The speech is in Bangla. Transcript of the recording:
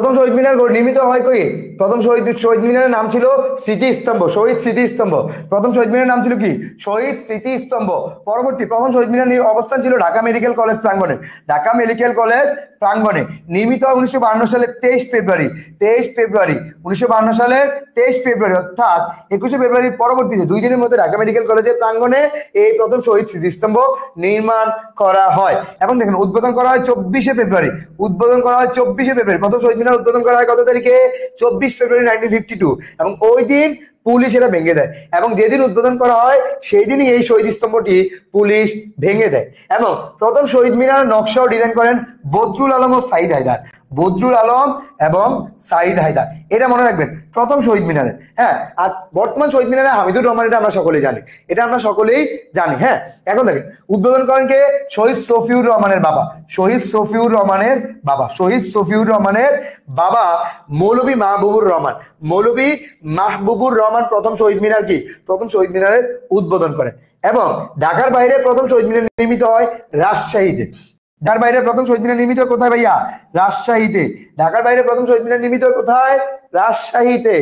প্রথম শহীদ মিনার নির্মিত হয় কই? প্রথম শহীদ মিনারের নাম ছিল স্মৃতিস্তম্ভ, শহীদ স্মৃতিস্তম্ভ। প্রথম শহীদ মিনারের নাম ছিল কি? শহীদ স্মৃতিস্তম্ভ। পরবর্তী প্রথম শহীদ মিনার অবস্থান ছিল ঢাকা মেডিকেল কলেজ প্রাঙ্গণে। ঢাকা মেডিকেল কলেজ প্রাঙ্গণে নির্মিত হয় 1952 সালের 23 ফেব্রুয়ারি। 23 ফেব্রুয়ারি 1952 সালের 23 ফেব্রুয়ারি, অর্থাৎ 21 ফেব্রুয়ারির পরবর্তীতে 2 দিনের মধ্যে ঢাকা মেডিকেল কলেজের প্রাঙ্গণে এই প্রথম শহীদ স্মৃতিস্তম্ভ নির্মাণ করা হয়। এবং দেখেন উদ্বোধন করা হয় 24 ফেব্রুয়ারি। উদ্বোধন করা হয় 24 ফেব্রুয়ারি। প্রথম শহীদ মিনার উদ্বোধন করা হয় কত তারিখে? 24 ফেব্রুয়ারি 1952। এবং ওই দিন পুলিশ এটা ভেঙে দেয়, এবং যেদিন উদ্বোধন করা হয় সেই দিনই এই শহীদ স্তম্ভটি পুলিশ ভেঙে দেয়। এবং প্রথম শহীদ মিনার নকশা ও ডিজাইন করেন বদরুল আলম ও সাইদ হায়দার। বদরুল আলম এবং সাইদ হায়দার, এটা মনে রাখবেন প্রথম শহীদ মিনারের। হ্যাঁ, আর বর্তমান শহীদ মিনারে হামিদুর রহমান, এটা আমরা সকলেই জানি, এটা আমরা সকলেই জানি। হ্যাঁ, এখন দেখেন উদ্বোধন করেন কে? শহীদ সফিউর রহমানের বাবা। শহীদ সফিউর রহমানের বাবা, শহীদ সফিউর রহমানের বাবা মৌলভী মাহবুবুর রহমান। মৌলভী মাহবুবুর রহমান প্রথম শহীদ মিনার কি? প্রথম শহীদ মিনারের উদ্বোধন করেন। এবং ঢাকার বাইরে প্রথম শহীদ মিনার নির্মিত হয় রাজশাহীতে। ঢাকার বাইরে প্রথম শহীদ মিনার নির্মিত কোথায় ভাইয়া? রাজশাহীতে। ঢাকার বাইরে প্রথম শহীদ মিনার নির্মিত কোথায়? রাজশাহীতে।